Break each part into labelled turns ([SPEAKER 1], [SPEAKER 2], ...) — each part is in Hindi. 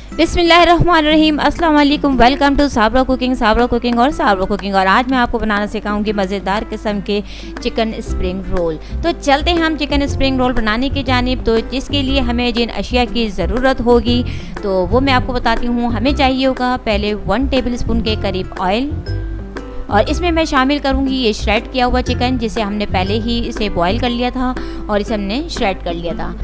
[SPEAKER 1] बिस्मिल्लाहिर्रहमानिर्रहीम, अस्सलाम वालेकुम। वेलकम टू साबरा कुकिंग और आज मैं आपको बनाना सिखाऊंगी मज़ेदार किस्म के चिकन स्प्रिंग रोल। तो चलते हैं हम चिकन स्प्रिंग रोल बनाने की जानिब। तो जिसके लिए हमें जिन अशिया की ज़रूरत होगी तो वो मैं आपको बताती हूँ। हमें चाहिए होगा पहले 1 टेबल स्पून के करीब ऑयल, और इसमें मैं शामिल करूँगी ये श्रेड किया हुआ चिकन, जिसे हमने पहले ही इसे बॉयल कर लिया था और इसे हमने श्रेड कर लिया था।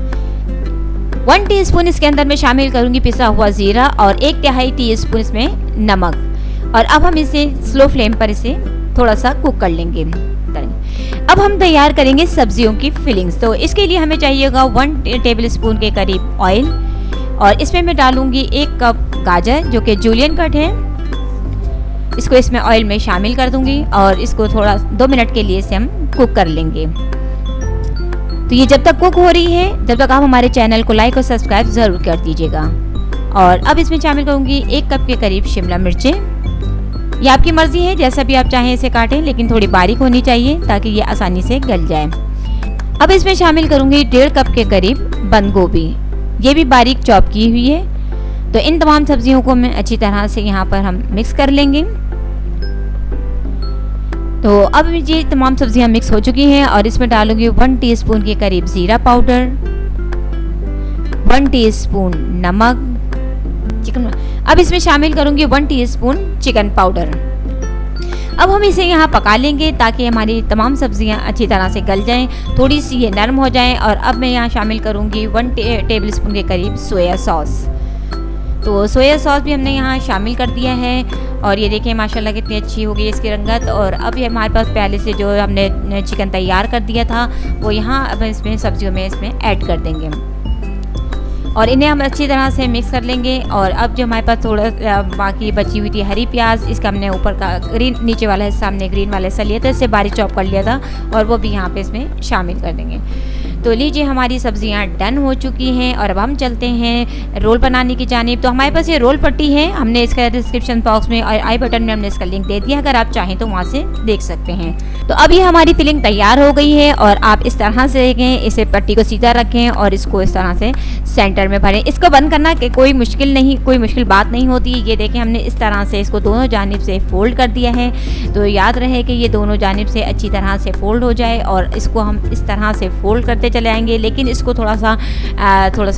[SPEAKER 1] 1 टीस्पून इसके अंदर मैं शामिल करूंगी पिसा हुआ ज़ीरा और 1/3 टीस्पून इसमें नमक। और अब हम इसे स्लो फ्लेम पर इसे थोड़ा सा कुक कर लेंगे। अब हम तैयार करेंगे सब्जियों की फिलिंग्स। तो इसके लिए हमें चाहिएगा 1 टेबल स्पून के करीब ऑयल, और इसमें मैं डालूंगी 1 कप गाजर जो कि जूलियन कट है। इसको इसमें ऑयल में शामिल कर दूंगी और इसको थोड़ा 2 मिनट के लिए इसे हम कुक कर लेंगे। तो ये जब तक कुक हो रही है तब तक आप हमारे चैनल को लाइक और सब्सक्राइब ज़रूर कर दीजिएगा। और अब इसमें शामिल करूँगी 1 कप के करीब शिमला मिर्चें। ये आपकी मर्ज़ी है, जैसा भी आप चाहें इसे काटें, लेकिन थोड़ी बारीक होनी चाहिए ताकि ये आसानी से गल जाए। अब इसमें शामिल करूँगी 1.5 कप के करीब बंद गोभी, ये भी बारीक चॉप की हुई है। तो इन तमाम सब्जियों को मैं अच्छी तरह से यहाँ पर हम मिक्स कर लेंगे। तो अब ये तमाम सब्जियां मिक्स हो चुकी हैं और इसमें डालूंगी 1 टीस्पून के करीब ज़ीरा पाउडर, 1 टीस्पून नमक चिकन। अब इसमें शामिल करूंगी 1 टीस्पून चिकन पाउडर। अब हम इसे यहाँ पका लेंगे ताकि हमारी तमाम सब्जियां अच्छी तरह से गल जाएं, थोड़ी सी ये नरम हो जाएं। और अब मैं यहाँ शामिल करूंगी 1 टेबल स्पून के करीब सोया सॉस। तो सोया सॉस भी हमने यहाँ शामिल कर दिया है और ये देखिए माशाल्लाह कितनी अच्छी हो गई इसकी रंगत। और अब ये हमारे पास पहले से जो हमने चिकन तैयार कर दिया था वो यहाँ अब इसमें सब्जियों में इसमें ऐड कर देंगे और इन्हें हम अच्छी तरह से मिक्स कर लेंगे। और अब जो हमारे पास थोड़ा बाकी बची हुई थी हरी प्याज, इसका हमने ऊपर का ग्रीन नीचे वाला हिस्सा हमने ग्रीन वाला हिस्सा लिया था, इससे बारीक चॉप कर लिया था और वो भी यहाँ पे इसमें शामिल कर देंगे। तो लीजिए हमारी सब्जियां डन हो चुकी हैं और अब हम चलते हैं रोल बनाने की जानिब। तो हमारे पास ये रोल पट्टी है, हमने इसका डिस्क्रिप्शन बॉक्स में और आई बटन में हमने इसका लिंक दे दिया, अगर आप चाहें तो वहाँ से देख सकते हैं। तो अब ये हमारी फिलिंग तैयार हो गई है और आप इस तरह से देखें, इसे पट्टी को सीधा रखें और इसको इस तरह से सेंटर में भरें। इसको बंद करना कि कोई मुश्किल बात नहीं होती। ये देखें हमने इस तरह से इसको दोनों जानिब से फोल्ड कर दिया है। तो याद रहे कि ये दोनों जानिब से अच्छी तरह से फोल्ड हो जाए और इसको हम इस तरह से फोल्ड करते चले आएंगे, लेकिन इसको थोड़ा सा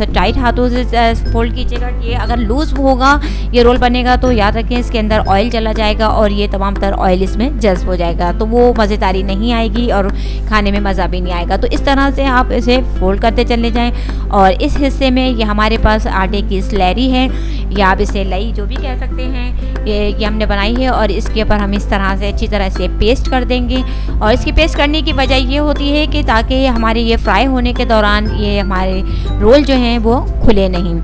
[SPEAKER 1] टाइट हाथों से फोल्ड कीजिएगा। ये अगर लूज होगा ये रोल बनेगा तो याद रखें इसके अंदर ऑयल चला जाएगा और ये तमाम तर ऑयल इसमें जज्ब हो जाएगा, तो वो मज़ेदारी नहीं आएगी और खाने में मज़ा भी नहीं आएगा। तो इस तरह से आप इसे फोल्ड करते चले जाएं। और इस हिस्से में ये हमारे पास आटे की स्लैरी है या आप इसे लई जो भी कह सकते हैं, ये हमने बनाई है और इसके ऊपर हम इस तरह से अच्छी तरह से पेस्ट कर देंगे। और इसकी पेस्ट करने की वजह ये होती है कि ताकि हमारे ये फ्राई होने के दौरान ये हमारे रोल जो हैं वो खुले नहीं,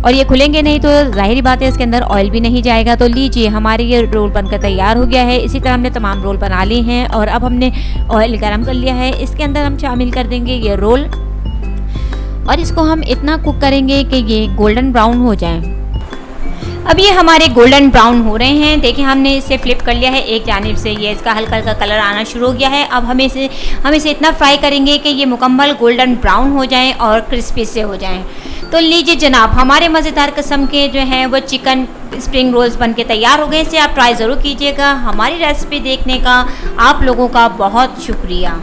[SPEAKER 1] और ये खुलेंगे नहीं तो ज़ाहिरी बात है इसके अंदर ऑयल भी नहीं जाएगा। तो लीजिए हमारे ये रोल बनकर तैयार हो गया है। इसी तरह हमने तमाम रोल बना लिए हैं और अब हमने ऑयल गरम कर लिया है, इसके अंदर हम शामिल कर देंगे ये रोल और इसको हम इतना कुक करेंगे कि ये गोल्डन ब्राउन हो जाए। अब ये हमारे गोल्डन ब्राउन हो रहे हैं, देखिए हमने इसे फ्लिप कर लिया है एक जानिब से, ये इसका हल्का हल्का कलर आना शुरू हो गया है। अब हम इसे इतना फ्राई करेंगे कि ये मुकम्मल गोल्डन ब्राउन हो जाएं और क्रिस्पी से हो जाएं। तो लीजिए जनाब हमारे मज़ेदार किस्म के जो हैं वो चिकन स्प्रिंग रोल्स बन के तैयार हो गए। इसे आप ट्राई ज़रूर कीजिएगा। हमारी रेसिपी देखने का आप लोगों का बहुत शुक्रिया।